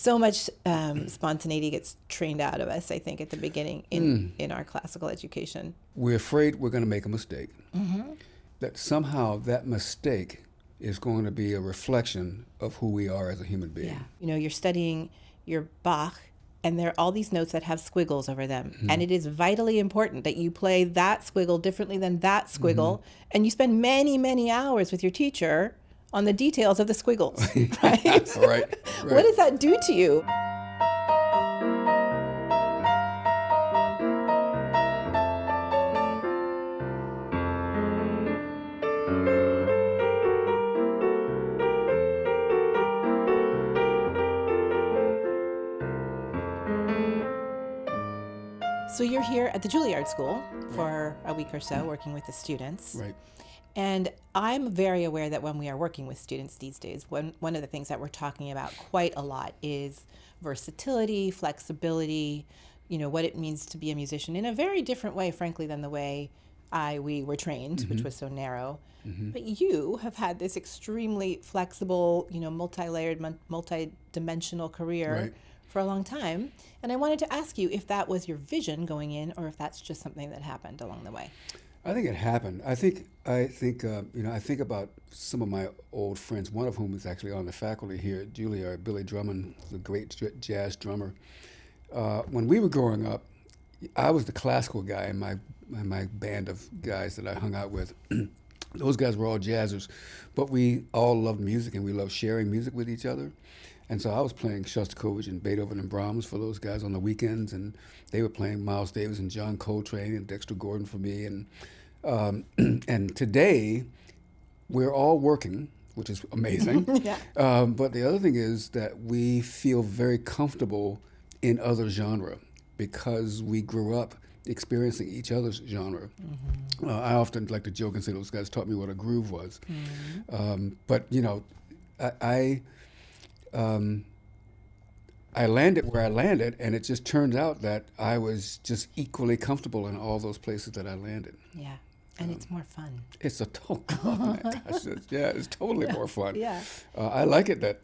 so much spontaneity gets trained out of us, I think, at the beginning in our classical education. We're afraid we're going to make a mistake. That somehow that mistake is going to be a reflection of who we are as a human being. Yeah. You know, you're studying your Bach, and there are all these notes that have squiggles over them. And it is vitally important that you play that squiggle differently than that squiggle. And you spend many, many hours with your teacher on the details of the squiggles, right? Right. What does that do to you? So you're here at the Juilliard School for a week or so working with the students. Right. And I'm very aware that when we are working with students these days, one of the things that we're talking about quite a lot is versatility, flexibility, you know, what it means to be a musician in a very different way, frankly, than the way we were trained, which was so narrow. But you have had this extremely flexible, you know, multi-layered, multi-dimensional career for a long time. And I wanted to ask you if that was your vision going in, or if that's just something that happened along the way. I think it happened. I think I think about some of my old friends, one of whom is actually on the faculty here at Juilliard, Billy Drummond, the great jazz drummer. When we were growing up, I was the classical guy in my band of guys that I hung out with. Those guys were all jazzers, but we all loved music, and we loved sharing music with each other. And so I was playing Shostakovich and Beethoven and Brahms for those guys on the weekends, and they were playing Miles Davis and John Coltrane and Dexter Gordon for me. And today, we're all working, which is amazing. But the other thing is that we feel very comfortable in other genre because we grew up experiencing each other's genre. I often like to joke and say those guys taught me what a groove was. But, you know, I landed where I landed, and it just turned out that I was just equally comfortable in all those places that I landed. Yeah, and it's more fun. It's a it's totally more fun. I like it that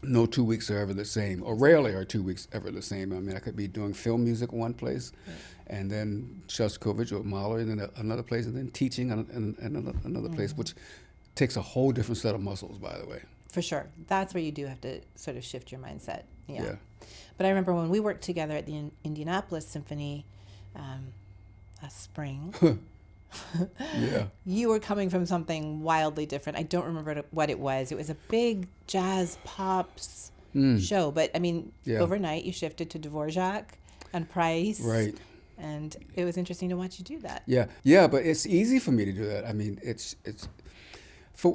no 2 weeks are ever the same, or rarely are 2 weeks ever the same. I mean, I could be doing film music one place, and then Shostakovich or Mahler, and then another place, and then teaching in another place, which takes a whole different set of muscles, by the way. For sure. That's where you do have to sort of shift your mindset. Yeah. But I remember when we worked together at the Indianapolis Symphony last spring, you were coming from something wildly different. I don't remember what it was. It was a big jazz pops show. But, I mean, overnight you shifted to Dvorak and Price. Right. And it was interesting to watch you do that. Yeah, but it's easy for me to do that. I mean,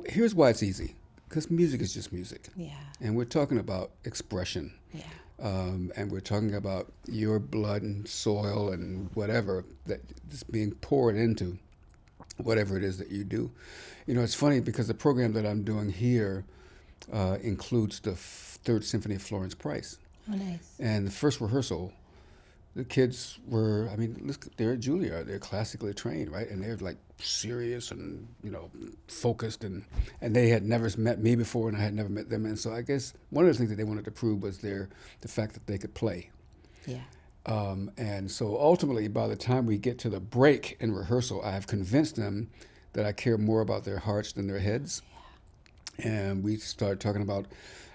here's why it's easy. Because music is just music. Yeah. And we're talking about expression. Yeah. And we're talking about your blood and soil and whatever that is being poured into whatever it is that you do. You know, it's funny because the program that I'm doing here includes the Third Symphony of Florence Price. Oh, nice. And the first rehearsal, the kids were, I mean, they're at Juilliard. They're classically trained, right? And they're like serious and, you know, focused. And they had never met me before, and I had never met them. And so I guess one of the things that they wanted to prove was the fact that they could play. Yeah. And so ultimately, by the time we get to the break in rehearsal, I have convinced them that I care more about their hearts than their heads. Yeah. And we started talking about,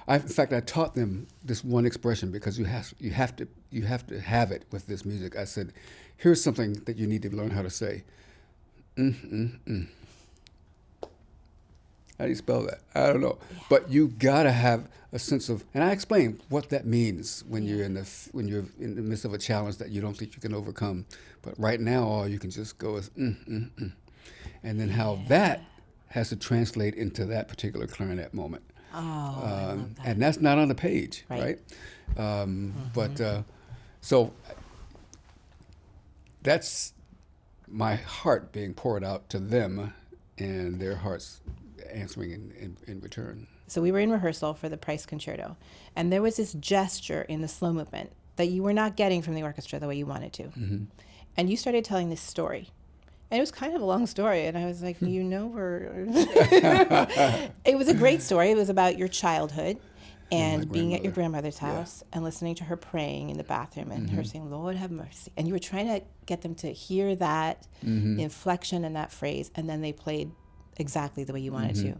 in fact, I taught them this one expression because you have to have it with this music. I said, here's something that you need to learn how to say. How do you spell that? I don't know. Yeah. But you gotta have a sense of, and I explained what that means when you're in the midst of a challenge that you don't think you can overcome. But right now, all you can just go is and then how that has to translate into that particular clarinet moment. Oh, I love that. And that's not on the page, right? But so that's my heart being poured out to them, and their hearts answering in return. So we were in rehearsal for the Price Concerto, and there was this gesture in the slow movement that you were not getting from the orchestra the way you wanted to. Mm-hmm. And you started telling this story. And it was kind of a long story, and I was like, it was a great story. It was about your childhood, And being at your grandmother. grandmother's house and listening to her praying in the bathroom and her saying, Lord have mercy. And you were trying to get them to hear that inflection and that phrase, and then they played exactly the way you wanted to.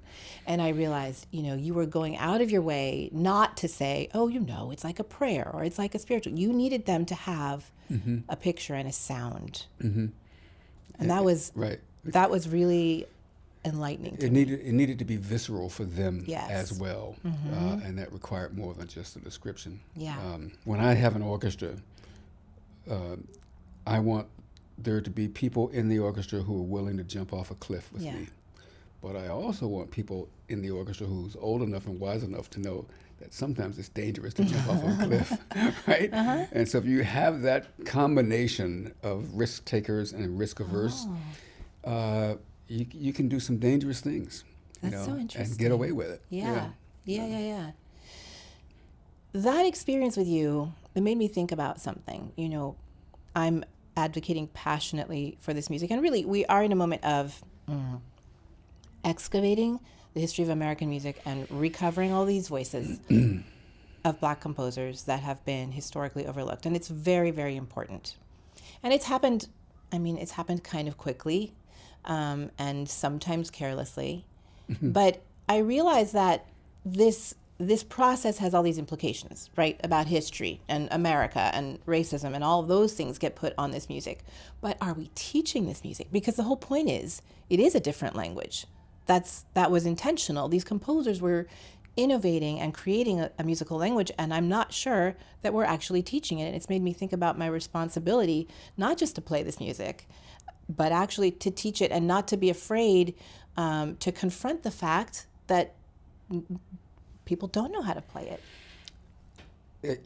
And I realized, you were going out of your way not to say, oh, it's like a prayer or it's like a spiritual. You needed them to have a picture and a sound. And that was Right. that was really enlightening to It me. needed to be visceral for them Yes. as well, and that required more than just a description. Yeah. When I have an orchestra, I want there to be people in the orchestra who are willing to jump off a cliff with me. But I also want people in the orchestra who's old enough and wise enough to know that sometimes it's dangerous to jump off of a cliff, right? And so if you have that combination of risk takers and risk averse, you can do some dangerous things, That's so interesting. and get away with it. Yeah. That experience with you, it made me think about something. I'm advocating passionately for this music. And really, we are in a moment of excavating the history of American music and recovering all these voices of Black composers that have been historically overlooked. And it's very, very important. And it's happened kind of quickly and sometimes carelessly. But I realize that this process has all these implications, right, about history and America and racism, and all of those things get put on this music. But are we teaching this music? Because the whole point is, it is a different language. That was intentional. These composers were innovating and creating a musical language, and I'm not sure that we're actually teaching it. And it's made me think about my responsibility, not just to play this music, but actually to teach it, and not to be afraid to confront the fact that people don't know how to play it.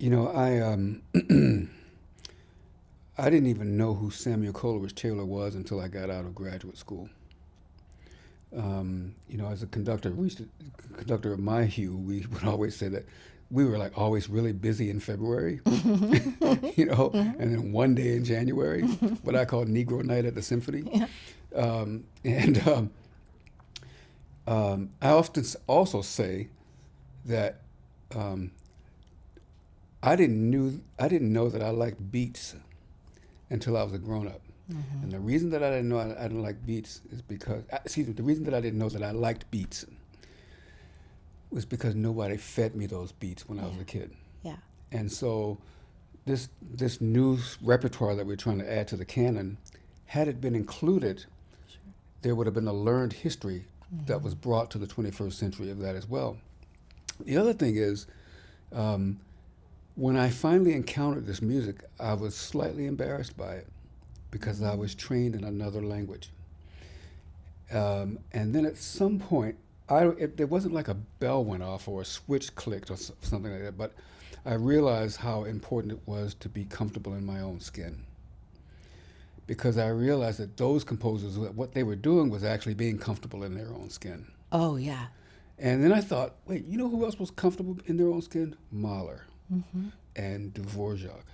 I didn't even know who Samuel Coleridge Taylor was until I got out of graduate school. As a conductor, conductor of my hue, we would always say that we were like always really busy in February, and then one day in January, what I call Negro Night at the Symphony. I often also say that I didn't know that I liked beats until I was a grown-up. And the reason that I didn't know I didn't like beats is because, the reason that I didn't know that I liked beats was because nobody fed me those beats when I was a kid. Yeah. And so this new repertoire that we're trying to add to the canon, had it been included, there would have been a learned history that was brought to the 21st century of that as well. The other thing is, when I finally encountered this music, I was slightly embarrassed by it because I was trained in another language. And then at some point, there wasn't like a bell went off or a switch clicked or something like that, but I realized how important it was to be comfortable in my own skin. Because I realized that those composers, what they were doing was actually being comfortable in their own skin. Oh, yeah. And then I thought, wait, you know who else was comfortable in their own skin? Mahler and Dvorak.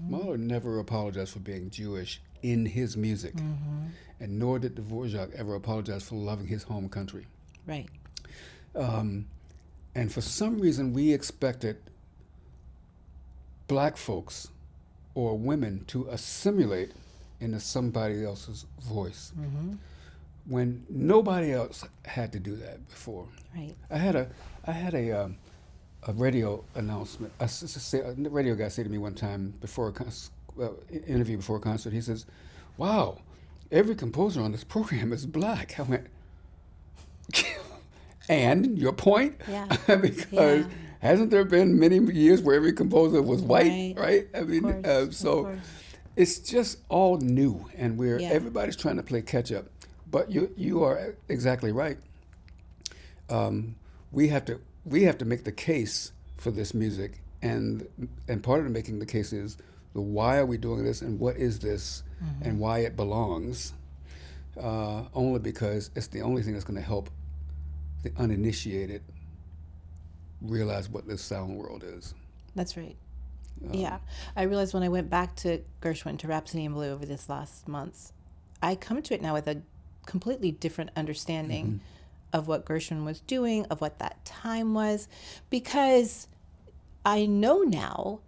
Mahler never apologized for being Jewish in his music, and nor did Dvorak ever apologize for loving his home country. Right. And for some reason, we expected Black folks or women to assimilate into somebody else's voice when nobody else had to do that before. Right. I had a radio announcement. A radio guy said to me one time before interview before a concert. He says, "Wow, every composer on this program is Black." I went, "And your point?" Yeah. Because hasn't there been many years where every composer was white, right? I mean, of course. It's just all new, and everybody's trying to play catch up. But you are exactly right. We have to make the case for this music, and part of making the case is the why are we doing this, and what is this, and why it belongs. Only because it's the only thing that's going to help the uninitiated realize what this sound world is. That's right. I realized when I went back to Gershwin, to Rhapsody in Blue over this last month, I come to it now with a completely different understanding of what Gershman was doing, of what that time was, because I know now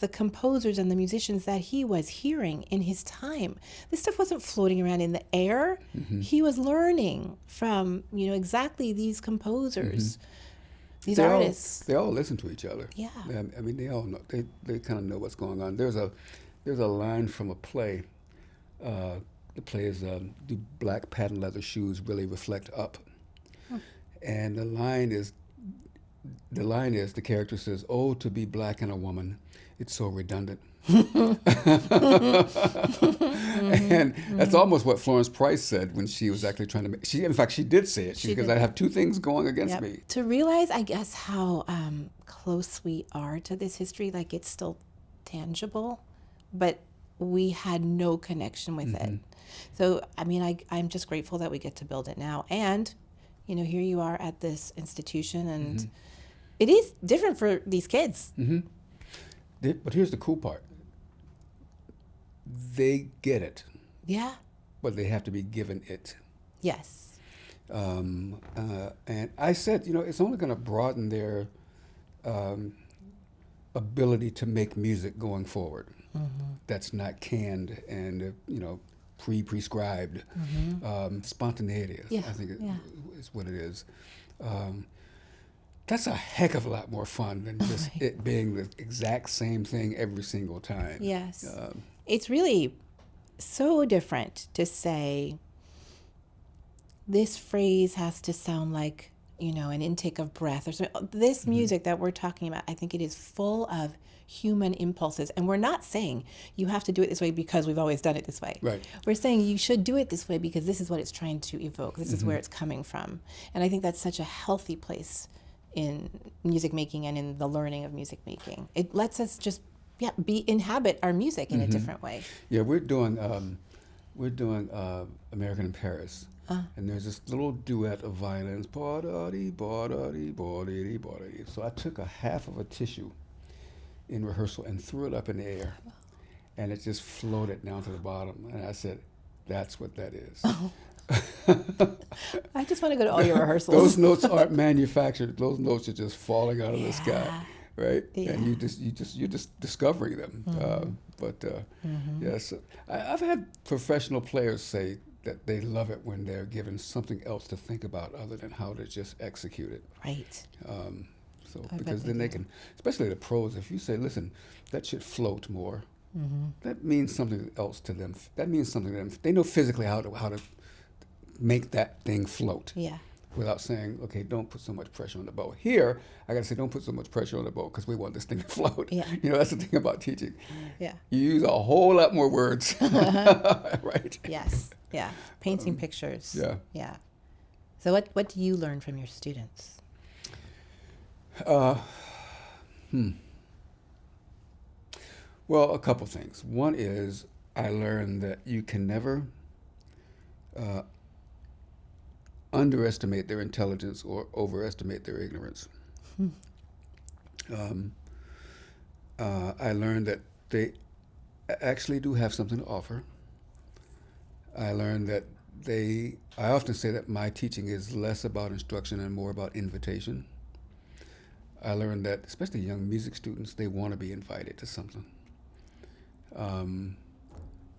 the composers and the musicians that he was hearing in his time. This stuff wasn't floating around in the air. He was learning from, exactly these composers, these artists. They all listen to each other. Yeah. I mean, they all know. They kind of know what's going on. There's a line from a play. The play is, do black patent leather shoes really reflect up? And the line is, the character says, "Oh, to be black and a woman, it's so redundant." And that's almost what Florence Price said when she was actually trying to make, in fact, she did say it. Because I have two things going against me. To realize, I guess, how close we are to this history, like it's still tangible, but we had no connection with it. So, I mean, I'm just grateful that we get to build it now. And, here you are at this institution, and it is different for these kids. But here's the cool part. They get it. Yeah. But they have to be given it. Yes. And I said, it's only going to broaden their ability to make music going forward. That's not canned and, prescribed. Spontaneity, I think is what it is. That's a heck of a lot more fun than just it being the exact same thing every single time. Yes. It's really so different to say this phrase has to sound like, an intake of breath or something. This music that we're talking about, I think it is full of human impulses. And we're not saying you have to do it this way because we've always done it this way. Right. We're saying you should do it this way because this is what it's trying to evoke. This is where it's coming from. And I think that's such a healthy place in music making and in the learning of music making. It lets us just inhabit our music in a different way. Yeah, we're doing American in Paris. And there's this little duet of violins. So I took a half of a tissue in rehearsal and threw it up in the air. And it just floated down to the bottom. And I said, that's what that is. I just want to go to all your rehearsals. Those notes aren't manufactured. Those notes are just falling out of the sky, right? Yeah. And you're just discovering them. Yes, I've had professional players say that they love it when they're given something else to think about other than how to just execute it. Right. Because then they can, especially the pros, if you say, listen, that should float more, that means something else to them. That means something to them. They know physically how to make that thing float. Yeah. Without saying, okay, don't put so much pressure on the bow. Here, I got to say, don't put so much pressure on the bow because we want this thing to float. Yeah. That's the thing about teaching. Yeah. You use a whole lot more words, right? Yes. Yeah. Painting pictures. Yeah. Yeah. So what do you learn from your students? Well, a couple things. One is I learned that you can never underestimate their intelligence or overestimate their ignorance. I learned that they actually do have something to offer. I learned that I often say that my teaching is less about instruction and more about invitation. I learned that, especially young music students, they want to be invited to something.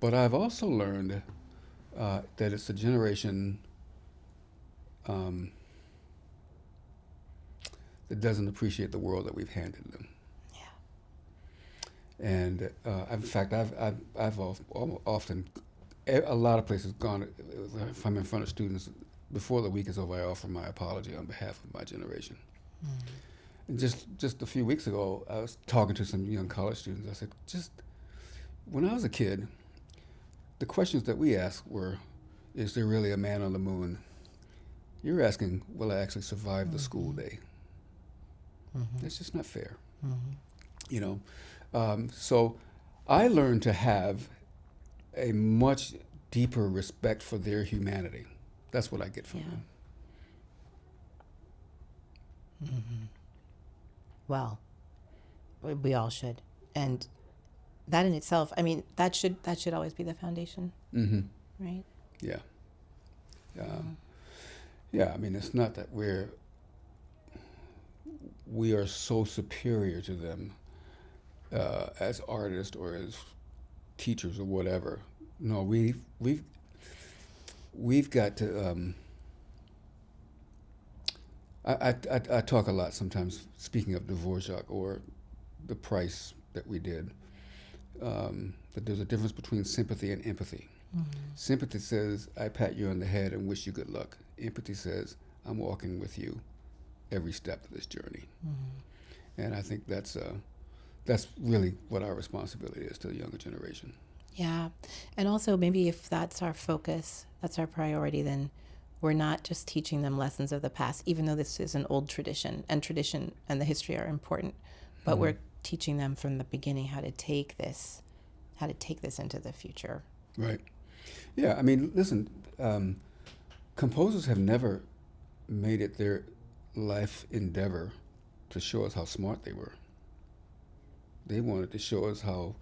But I've also learned that it's a generation that doesn't appreciate the world that we've handed them. Yeah. And in fact, I've often, a lot of places gone, if I'm in front of students, before the week is over, I offer my apology on behalf of my generation. And just a few weeks ago, I was talking to some young college students. I said, when I was a kid, the questions that we asked were, is there really a man on the moon? You're asking, will I actually survive the school day? That's just not fair. So I learned to have a much deeper respect for their humanity. That's what I get from them. Well, we all should. And that in itself, I mean, that should always be the foundation, right? Yeah. Yeah, I mean, it's not that we are so superior to them as artists or as teachers or whatever. No, we've got to. I talk a lot sometimes, speaking of Dvorak or the Price that we did, that there's a difference between sympathy and empathy. Mm-hmm. Sympathy says, I pat you on the head and wish you good luck. Empathy says, I'm walking with you every step of this journey. Mm-hmm. And I think that's really what our responsibility is to the younger generation. Yeah. And also maybe if that's our focus, that's our priority, then we're not just teaching them lessons of the past, even though this is an old tradition and the history are important, but mm-hmm. we're teaching them from the beginning how to take this into the future. Right. Yeah. I mean, listen, composers have never made it their life endeavor to show us how smart they were. They wanted to show us how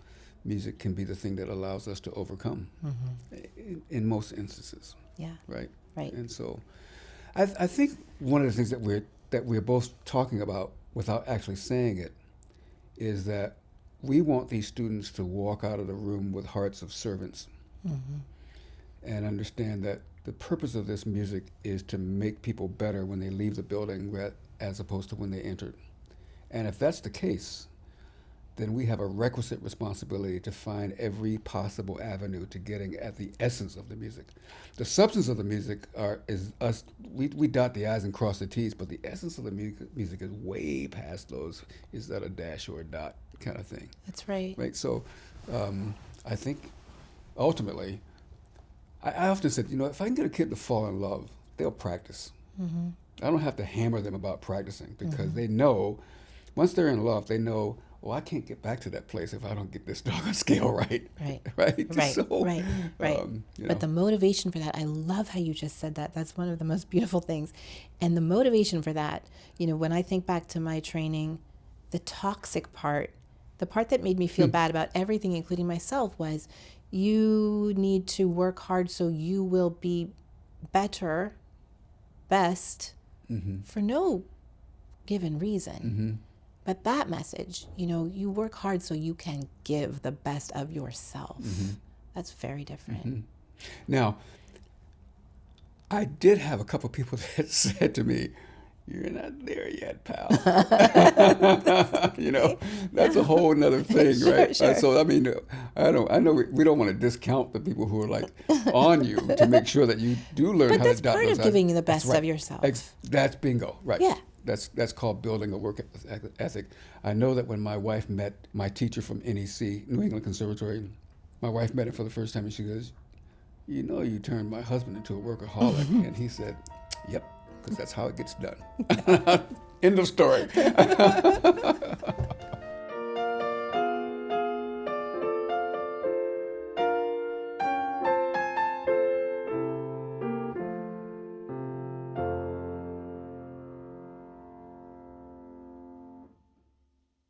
music can be the thing that allows us to overcome, mm-hmm. in most instances. Yeah. Right. Right. And so, I think one of the things that we're both talking about without actually saying it is that we want these students to walk out of the room with hearts of servants, mm-hmm. and understand that the purpose of this music is to make people better when they leave the building as opposed to when they entered. And if that's the case, then we have a requisite responsibility to find every possible avenue to getting at the essence of the music. The substance of the music is us. We dot the I's and cross the T's, but the essence of the music is way past those. Is that a dash or a dot kind of thing? That's right. Right. So, I think ultimately, I often said, if I can get a kid to fall in love, they'll practice. Mm-hmm. I don't have to hammer them about practicing because mm-hmm. they know, once they're in love, they know, I can't get back to that place if I don't get this doggone scale right. Right. Right. So, right. But the motivation for that, I love how you just said that. That's one of the most beautiful things. And the motivation for that, when I think back to my training, the toxic part, the part that made me feel bad about everything, including myself, was you need to work hard so you will be best, mm-hmm. for no given reason. Mm-hmm. But that message, you work hard so you can give the best of yourself. Mm-hmm. That's very different. Mm-hmm. Now, I did have a couple people that said to me, "You're not there yet, pal." That's a whole nother thing, right? Sure. So I mean, I know we don't want to discount the people who are like on you to make sure that you do learn how to dot those. But that's part of giving you the best of yourself. That's bingo, right? Yeah. That's called building a work ethic. I know that when my wife met my teacher from NEC, New England Conservatory, my wife met him for the first time and she goes, "You turned my husband into a workaholic." And he said, "Yep, because that's how it gets done." End of story.